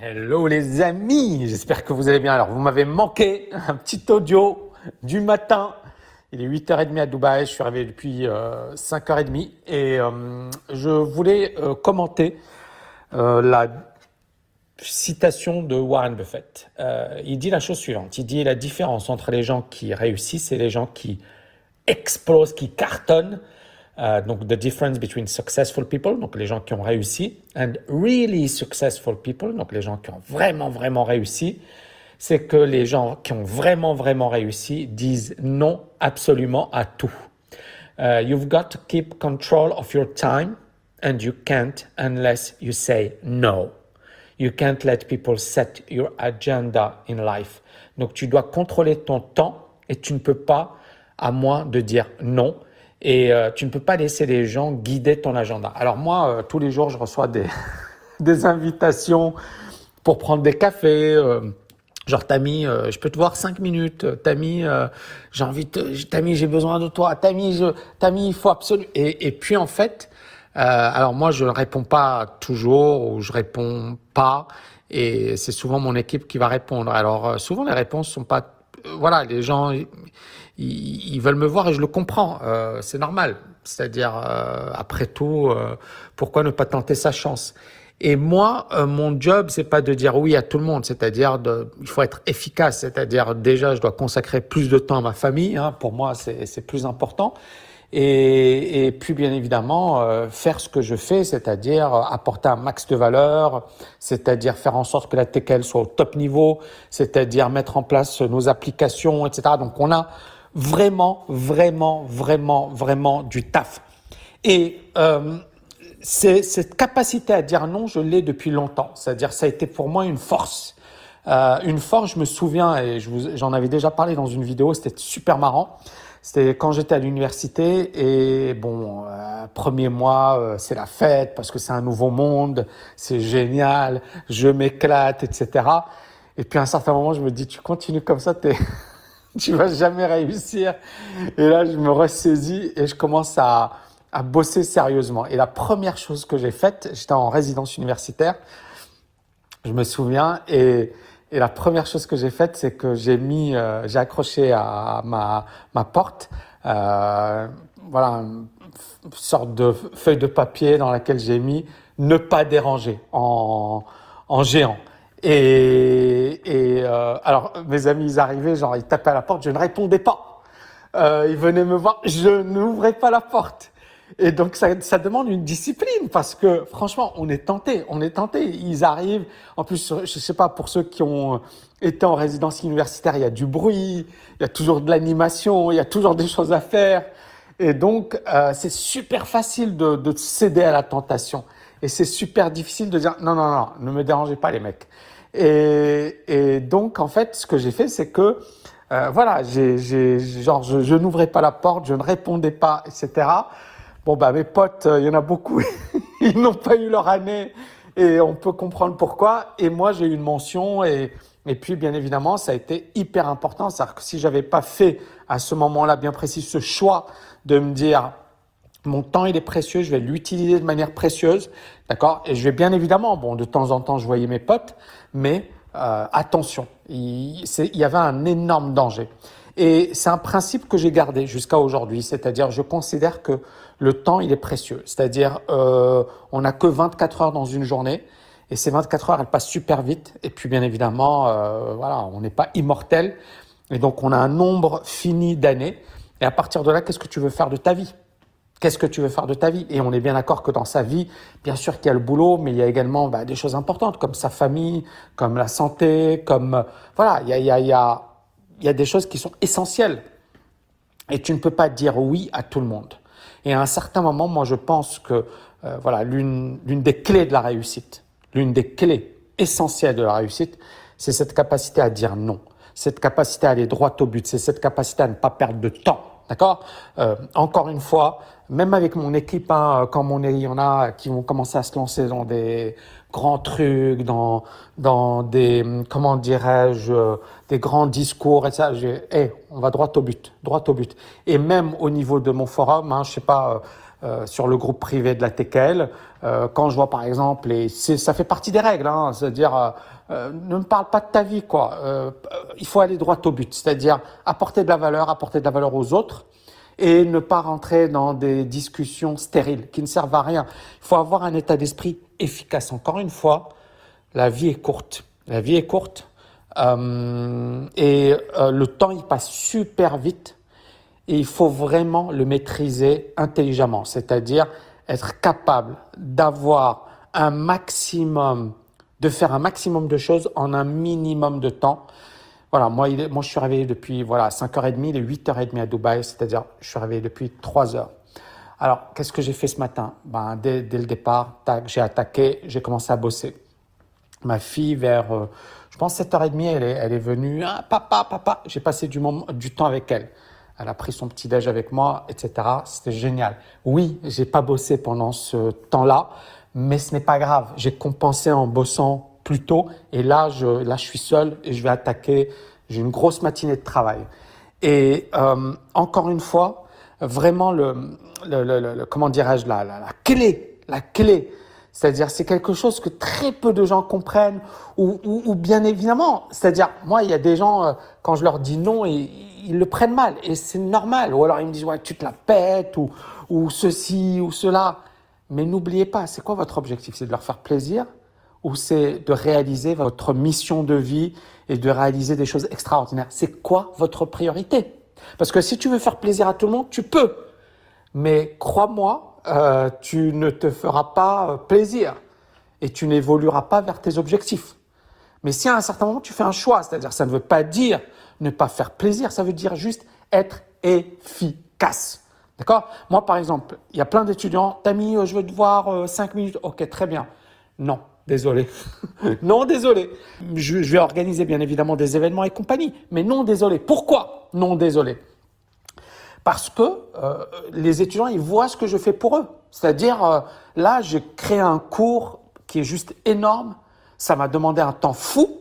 Hello les amis, j'espère que vous allez bien. Alors vous m'avez manqué, un petit audio du matin. Il est 8h30 à Dubaï, je suis arrivé depuis 5h30 et je voulais commenter la citation de Warren Buffett. Il dit la chose suivante, il dit la différence entre les gens qui réussissent et les gens qui explosent, qui cartonnent. Donc, the difference between successful people, donc les gens qui ont réussi, and really successful people, donc les gens qui ont vraiment réussi, c'est que les gens qui ont vraiment réussi disent non absolument à tout. You've got to keep control of your time, and you can't unless you say no. You can't let people set your agenda in life. Donc, tu dois contrôler ton temps et tu ne peux pas, à moins de dire non. Et tu ne peux pas laisser les gens guider ton agenda. Alors moi, tous les jours, je reçois des invitations pour prendre des cafés. Genre, Tammy, je peux te voir 5 minutes. Tammy, Tammy, j'ai besoin de toi. Tammy, il faut absolument. Et puis en fait, alors moi, je ne réponds pas toujours ou je réponds pas. Et c'est souvent mon équipe qui va répondre. Alors souvent, les réponses sont pas. Voilà, les gens. Ils veulent me voir et je le comprends, c'est normal. C'est-à-dire, après tout, pourquoi ne pas tenter sa chance? Et moi, mon job, c'est pas de dire oui à tout le monde, c'est-à-dire il faut être efficace, c'est-à-dire déjà, je dois consacrer plus de temps à ma famille, hein, pour moi, c'est plus important. Et puis, bien évidemment, faire ce que je fais, c'est-à-dire apporter un max de valeur, c'est-à-dire faire en sorte que la TKL soit au top niveau, c'est-à-dire mettre en place nos applications, etc. Donc, on a vraiment du taf. Et cette capacité à dire non, je l'ai depuis longtemps. C'est-à-dire, ça a été pour moi une force. Une force, je me souviens, et j'en avais déjà parlé dans une vidéo, c'était super marrant. C'était quand j'étais à l'université et bon, premier mois, c'est la fête parce que c'est un nouveau monde, c'est génial, je m'éclate, etc. Et puis à un certain moment, je me dis, tu continues comme ça, tu vas jamais réussir. Et là, je me ressaisis et je commence à bosser sérieusement. Et la première chose que j'ai faite, j'étais en résidence universitaire, je me souviens, et la première chose que j'ai faite, c'est que j'ai accroché à ma porte, voilà, une sorte de feuille de papier dans laquelle j'ai mis ne pas déranger en géant. Alors mes amis, ils arrivaient, genre ils tapaient à la porte, je ne répondais pas. Ils venaient me voir, je n'ouvrais pas la porte. Et donc ça demande une discipline parce que franchement, on est tenté. Ils arrivent. En plus, je sais pas, pour ceux qui ont été en résidence universitaire, il y a du bruit, il y a toujours de l'animation, il y a toujours des choses à faire. Et donc, c'est super facile de céder à la tentation. Et c'est super difficile de dire non, ne me dérangez pas les mecs. Et donc, en fait, ce que j'ai fait, c'est que voilà, je n'ouvrais pas la porte, je ne répondais pas, etc. Bon, bah, mes potes, il y en a beaucoup, ils n'ont pas eu leur année et on peut comprendre pourquoi. Et moi, j'ai eu une mention et puis, bien évidemment, ça a été hyper important. C'est-à-dire que si j'avais pas fait à ce moment-là bien précis ce choix de me dire mon temps, il est précieux, je vais l'utiliser de manière précieuse, d'accord? Et je vais bien évidemment, bon, de temps en temps, je voyais mes potes, mais attention, il y avait un énorme danger. Et c'est un principe que j'ai gardé jusqu'à aujourd'hui, c'est-à-dire je considère que le temps, il est précieux. C'est-à-dire, on n'a que 24 heures dans une journée et ces 24 heures, elles passent super vite. Et puis, bien évidemment, voilà, on n'est pas immortel et donc on a un nombre fini d'années. Et à partir de là, qu'est-ce que tu veux faire de ta vie? Qu'est-ce que tu veux faire de ta vie? Et on est bien d'accord que dans sa vie, bien sûr qu'il y a le boulot, mais il y a également des choses importantes comme sa famille, comme la santé, comme voilà, il y a des choses qui sont essentielles. Et tu ne peux pas dire oui à tout le monde. Et à un certain moment, moi, je pense que voilà, l'une des clés de la réussite, l'une des clés essentielles de la réussite, c'est cette capacité à dire non, cette capacité à aller droit au but, c'est cette capacité à ne pas perdre de temps. D'accord? Encore une fois, même avec mon équipe, hein, il y en a qui vont commencer à se lancer dans des grands trucs, dans des, comment dirais-je, des grands discours et ça. On va droit au but, droit au but. Et même au niveau de mon forum, hein, je sais pas, sur le groupe privé de la TKL. Quand je vois par exemple, et ça fait partie des règles, hein, c'est-à-dire ne me parle pas de ta vie, quoi. Il faut aller droit au but, c'est-à-dire apporter de la valeur aux autres et ne pas rentrer dans des discussions stériles qui ne servent à rien. Il faut avoir un état d'esprit efficace. Encore une fois, la vie est courte. La vie est courte le temps il passe super vite. Et il faut vraiment le maîtriser intelligemment, c'est-à-dire être capable d'avoir un maximum, de faire un maximum de choses en un minimum de temps. Voilà, moi je suis réveillé depuis 5h30, il est 8h30 à Dubaï, c'est-à-dire je suis réveillé depuis 3 heures. Alors, qu'est-ce que j'ai fait ce matin? Dès le départ, j'ai attaqué, j'ai commencé à bosser. Ma fille, vers, je pense 7h30, elle est venue. Ah, papa, j'ai passé du temps avec elle. Elle a pris son petit-déj avec moi, etc. C'était génial. Oui, j'ai pas bossé pendant ce temps-là, mais ce n'est pas grave. J'ai compensé en bossant plus tôt. Et là, je suis seul et je vais attaquer. J'ai une grosse matinée de travail. Et encore une fois, vraiment comment dirais-je, la clé. C'est-à-dire, c'est quelque chose que très peu de gens comprennent ou bien évidemment, c'est-à-dire, moi, il y a des gens, quand je leur dis non, ils le prennent mal et c'est normal. Ou alors, ils me disent, ouais, tu te la pètes ou ceci ou cela. Mais n'oubliez pas, c'est quoi votre objectif? C'est de leur faire plaisir ou c'est de réaliser votre mission de vie et de réaliser des choses extraordinaires? C'est quoi votre priorité? Parce que si tu veux faire plaisir à tout le monde, tu peux. Mais crois-moi, tu ne te feras pas plaisir et tu n'évolueras pas vers tes objectifs. Mais si à un certain moment tu fais un choix, c'est-à-dire ça ne veut pas dire ne pas faire plaisir, ça veut dire juste être efficace. D'accord? Moi par exemple, il y a plein d'étudiants, Tammy, je veux te voir 5 minutes. Ok, très bien. Non, désolé. Non, désolé. Je vais organiser bien évidemment des événements et compagnie, mais non, désolé. Pourquoi? Non, désolé. Parce que les étudiants, ils voient ce que je fais pour eux. C'est-à-dire, là, j'ai créé un cours qui est juste énorme. Ça m'a demandé un temps fou.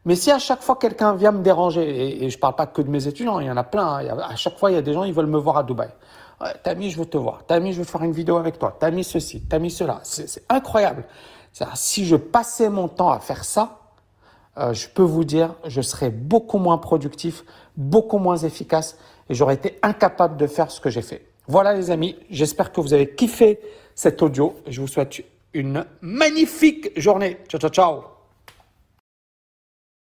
Mais si à chaque fois quelqu'un vient me déranger, et je ne parle pas que de mes étudiants, il y en a plein. À chaque fois, il y a des gens, ils veulent me voir à Dubaï. Ouais, Tammy, je veux te voir. Tammy, je veux faire une vidéo avec toi. Tammy, ceci. Tammy, cela. C'est incroyable. Si je passais mon temps à faire ça, je peux vous dire, je serais beaucoup moins productif, beaucoup moins efficace et j'aurais été incapable de faire ce que j'ai fait. Voilà les amis, j'espère que vous avez kiffé cet audio et je vous souhaite une magnifique journée. Ciao, ciao, ciao.